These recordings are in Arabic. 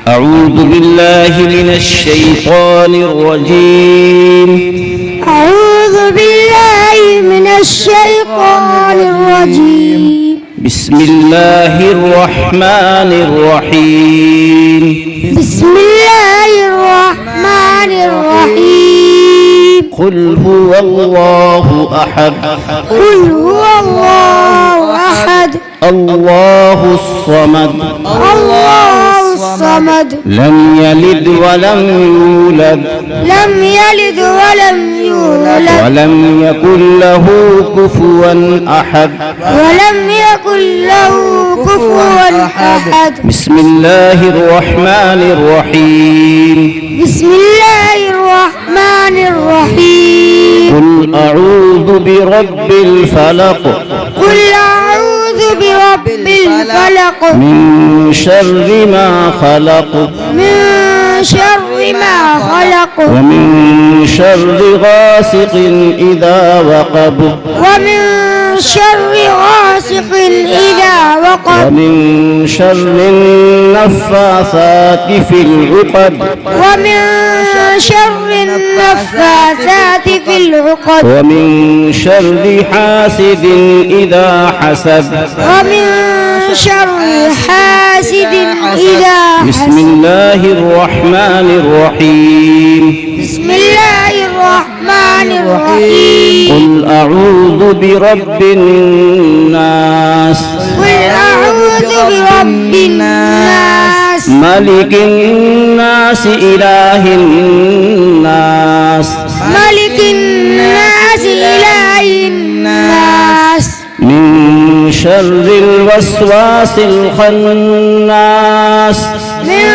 أعوذ بالله من الشيطان الرجيم. أعوذ بالله من الشيطان الرجيم. بسم الله الرحمن الرحيم. بسم الله الرحمن الرحيم. قل هو الله أحد. قل هو الله أحد. الله الصمد. الله الصمد. لم يلد ولم يولد. لم يلد ولم يولد. ولم يكن له كفوا أحد. ولم يكن له كفوا أحد. بسم الله الرحمن الرحيم. بسم الله الرحمن الرحيم. قل أعوذ برب الفلق. قل أعوذ برب الفلق. من شر ما خلق. من شر ما خلق. ومن شر غاسق إذا وقب. ومن شر غاسق إذا وقب. ومن شر النفاثات في العقد. ومن شر النفاثات في العقد. ومن شر حاسد إذا حسد. ومن شر حاسد إذا بسم حسد. الله الرحمن الرحيم. بسم الله الرحمن الرحيم. قل أعوذ برب الناس. قل أعوذ برب الناس. ملك الناس إله الناس. ملك الناس إله الناس. من شر الوسواس الخناس. من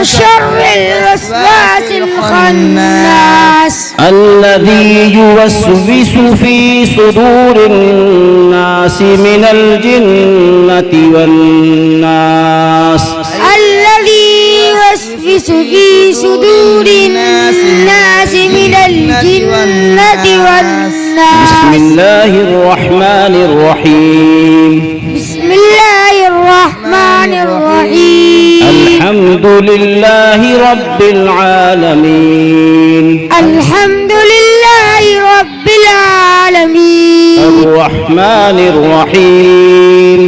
شر الوسواس الخناس. الذي يوسوس في صدور الناس من الجنة والناس. الذي يوسوس في صدور الناس من الجنة والناس. بسم الله الرحمن الرحيم. بسم الله الرحمن الرحيم. الحمد لله رب العالمين. الحمد لله رب العالمين. الرحمن الرحيم.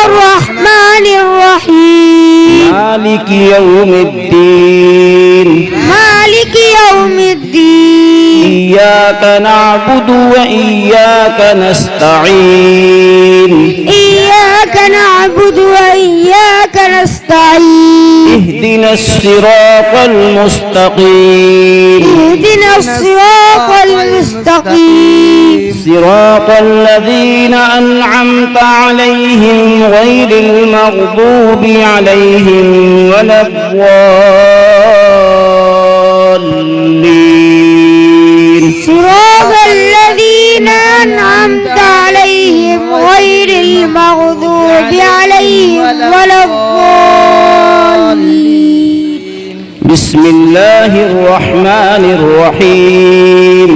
الرحمن الرحيم. مالك يوم الدين. مالك يوم الدين. إياك نعبد وإياك نستعين. إياك نعبد وإياك نستعين. اهدنا الصراط المستقيم. اهدنا الصراط المستقيم. صراط الذين أنعمت عليهم غير المغضوب عليهم ولا الضالين. صراط الذين أنعمت عليهم غير المغضوب عليهم ولا الضالين. بسم الله الرحمن الرحيم.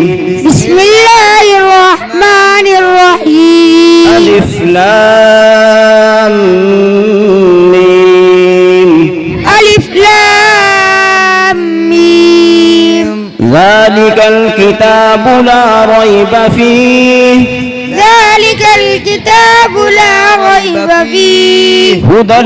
بسم الله الرحمن الرحيم. ألف لام ميم. ألف لام ميم. ذلك الكتاب لا ريب فيه. ذلك الكتاب لا ريب فيه. هدى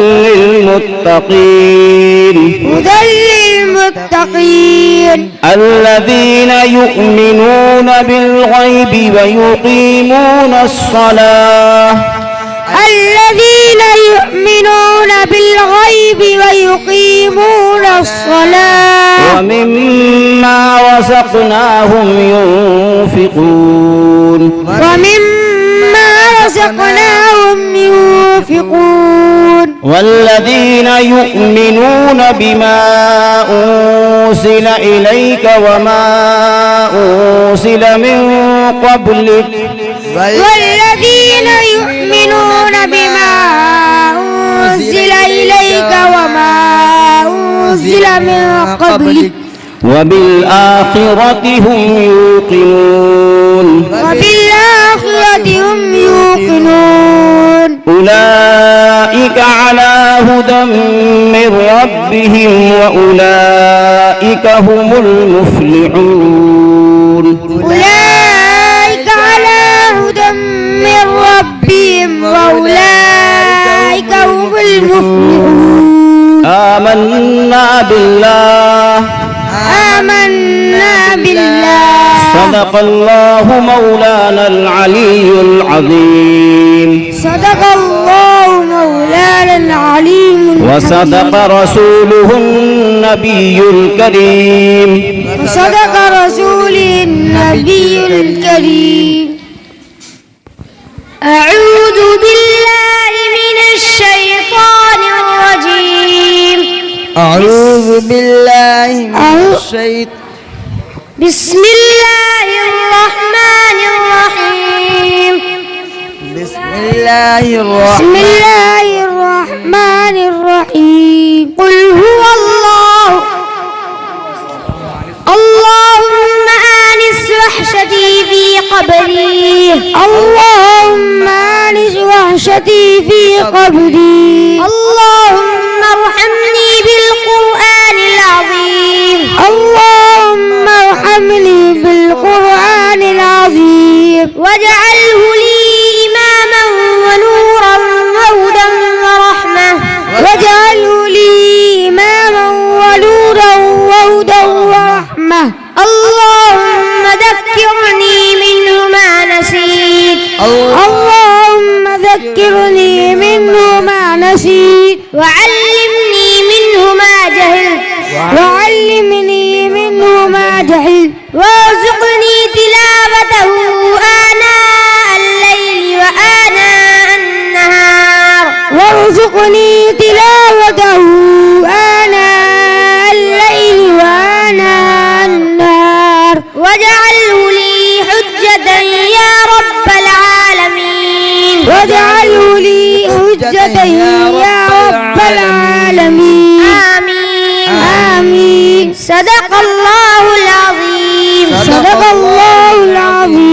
للمتقين. هدى للمتقين. الذين يؤمنون بالغيب ويقيمون الصلاة. الذين يؤمنون بالغيب ويقيمون الصلاة. ومما رزقناهم ينفقون. ومما رزقناهم ينفقون. والذين يؤمنون بما أنزل إليك وما أنزل من قبلك. والذين يؤمنون بما أنزل إليك وما أنزل من قبلك. وبالآخرة هم يوقنون. وبالآخرة وبالآخرة هم يوقنون أولئك على هدى من ربهم وأولئك هم المفلحون أولئك على هدى من ربهم وأولئك هم المفلحون آمنا بالله صدق الله مولانا العلي العظيم صدق الله مولانا العليم وصدق رسوله النبي الكريم وصدق رسوله النبي الكريم أعوذ بالله من الشيطان الرجيم أعوذ بالله من الشيطان بسم الله الرحمن الرحيم بسم الله بسم الرحمن الله الرحمن الرحيم قل هو الله اللهم آنس وحشتي في قبري اللهم آنس وحشتي في قبري اللهم ارحمني بالقرآن العظيم اللهم ارحمني بالقرآن العظيم واجعله لي إماما ونورا وهدى ورحمة واجعله لي إماما ونورا وهدى ورحمة اللهم ذكرني منه ما نسيت اللهم ذكرني منه ما نسيت وعلمني منه ما جهلت وعلمني منه ما جهلت وارزقني تلاوته آناء الليل وآناء النهار وارزقني تلاوته آناء الليل وآناء النهار واجعله لي حجة يا رب العالمين واجعله لي حجة يا رب العالمين آمين آمين صدق الله العظيم صدق الله العظيم